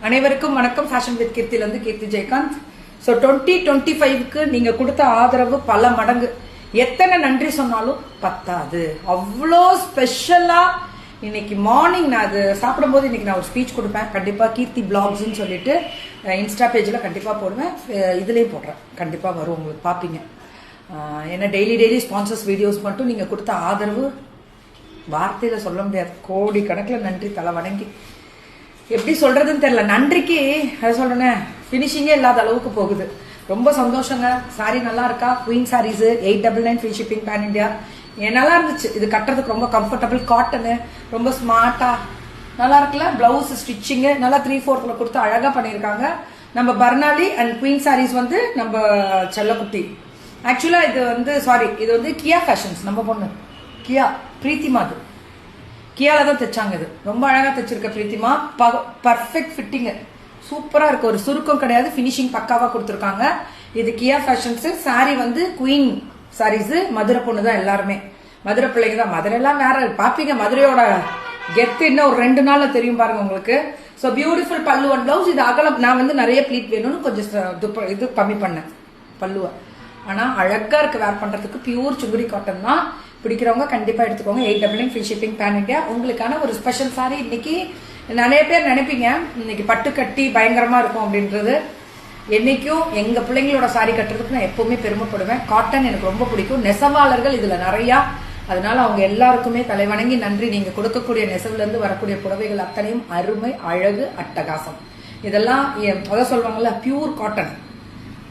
அனைவருக்கும் வணக்கம். Fashion with கீர்த்தில கீர்த்தி ஜெயகாந்த். ஸோ 2025க்கு நீங்க கொடுத்த ஆதரவு பல மடங்கு. எத்தனை நன்றி சொன்னாலும் பத்தாது. அவ்வளோ ஸ்பெஷலா இன்னைக்கு மார்னிங் நான் அது சாப்பிடும்போது இன்னைக்கு நான் ஒரு ஸ்பீச் கொடுப்பேன். கண்டிப்பா கீர்த்தி பிளாக்ஸ்ன்னு சொல்லிட்டு இன்ஸ்டா பேஜ்ல கண்டிப்பா போடுவேன், இதுலயும் போடுறேன். கண்டிப்பா வரும், உங்களுக்கு பாப்பீங்க. ஏன்னா டெய்லி ஸ்பான்சர்ஸ் வீடியோஸ் மட்டும் நீங்க கொடுத்த ஆதரவு வார்த்தையில சொல்ல முடியாது. கோடி கணக்கில் நன்றி, தலை வணங்கி. எப்படி சொல்றதுன்னு தெரியல. நன்றிக்கு அதை சொல்றேன், பினிஷிங்கே இல்லாத அளவுக்கு போகுது. ரொம்ப சந்தோஷங்க. சாரி நல்லா இருக்கா? Queen sarees 899 free shipping pan India. நல்லா இருந்துச்சு. இது கட்டுறதுக்கு ரொம்ப கம்ஃபர்டபுள், காட்டனு ரொம்ப ஸ்மார்ட்டா நல்லா இருக்குல்ல. பிளவுஸ் ஸ்டிச்சிங்கு நல்லா 3/4 கொடுத்து அழகா பண்ணியிருக்காங்க. நம்ம பர்னாலி அண்ட் குயின் சாரீஸ் நம்ம செல்லக்குட்டி. ஆக்சுவலா இது கியா ஃபேஷன்ஸ், நம்ம பொண்ணு கியா பிரீத்திமா. அது கியால தான் தைச்சாங்க. இது ரொம்ப அழகா தைச்சிருக்க பிரீத்திமா. பர்ஃபெக்ட் ஃபிட்டிங், சூப்பரா இருக்கு. ஒரு சுருக்கம் கிடையாது, பினிஷிங் பக்காவா கொடுத்துருக்காங்க. இது கியா ஃபேஷன்ஸ். சாரி குயின் சாரீஸ். மதுரை பொண்ணு தான் எல்லாருமே, மதுரை பிள்ளைங்க தான். மதுரை எல்லாம் வேற பாப்பீங்க. மதுரையோட கெத்து இன்னும் ஒரு 2 நாள்ல தெரியும் பாருங்க உங்களுக்கு. ஸோ பியூட்டிஃபுல் பல்லு அண்ட் பிளவுஸ். இது அகலம் நான் நிறைய ப்ளீட் வேணும்னு கொஞ்சம் இது கம்மி பண்ணேன் பல்லுவை. ஆனா அழகா இருக்கு வேர் பண்றதுக்கு. பியூர் சுங்குடி காட்டன் தான். பிடிக்கிறவங்க கண்டிப்பா எடுத்துக்கோங்க. 899 ஃப்ரீ ஷிப்பிங் பேன் இண்டியா. உங்களுக்கான ஒரு ஸ்பெஷல் சாரி. இன்னைக்கு நிறைய பேர் நினைப்பீங்க இன்னைக்கு பட்டு கட்டி பயங்கரமா இருக்கும் அப்படின்றது. என்னைக்கும் எங்க பிள்ளைங்களோட சாரி கட்டுறதுக்கு நான் எப்பவுமே பெருமைப்படுவேன். காட்டன் எனக்கு ரொம்ப பிடிக்கும். நெசவாளர்கள் இதுல நிறைய, அதனால அவங்க எல்லாருக்குமே தலைவணங்கி நன்றி. நீங்க கொடுக்கக்கூடிய நெசவுல இருந்து வரக்கூடிய புடவைகள் அத்தனையும் அருமை, அழகு, அட்டகாசம். இதெல்லாம் அதான் சொல்லுவாங்கல்ல, பியூர் காட்டன்.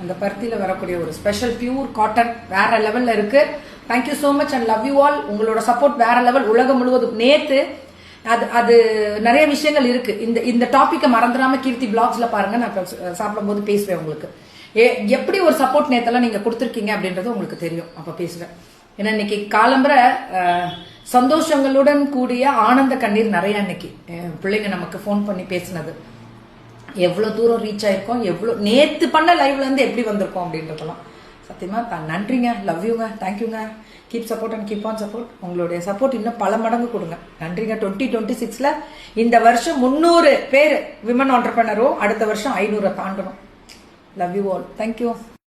அந்த பருத்தியில வரக்கூடிய ஒரு ஸ்பெஷல் பியூர் காட்டன் வேற லெவல்ல இருக்கு. Thank you so much and love you all. உங்களோட சப்போர்ட் வேற லெவல். உலகம் முழுவதும் நேத்து அது நிறைய விஷயங்கள் இருக்கு. இந்த டாபிக்கை மறந்துடாம கீர்த்தி பிளாக்ஸ்ல பாருங்க. நான் சாப்பிடும் போது பேசுவேன் உங்களுக்கு. எப்படி ஒரு சப்போர்ட் நேத்தெல்லாம் நீங்க கொடுத்துருக்கீங்க அப்படின்றது உங்களுக்கு தெரியும். அப்ப பேசுவேன். ஏன்னா இன்னைக்கு காலம்பர சந்தோஷங்களுடன் கூடிய ஆனந்த கண்ணீர் நிறைய. இன்னைக்கு பிள்ளைங்க நமக்கு போன் பண்ணி பேசினது, எவ்வளவு தூரம் ரீச் ஆயிருக்கோம், எவ்வளவு நேத்து பண்ண லைவ்ல இருந்து எப்படி வந்திருக்கோம் அப்படின்றதெல்லாம் சத்தியமா நன்றிங்க. லவ் யூங்க, தேங்க்யூங்க. Keep support and keep on support. உங்களுடைய சப்போர்ட் இன்னும் பல மடங்கு கொடுங்க. நன்றிங்க. 2026ல இந்த வருஷம் 300 பேர் விமன் ஆண்டர்பிரனரும், அடுத்த வருஷம் 500 தாண்டணும். Love you all. தேங்க்யூ.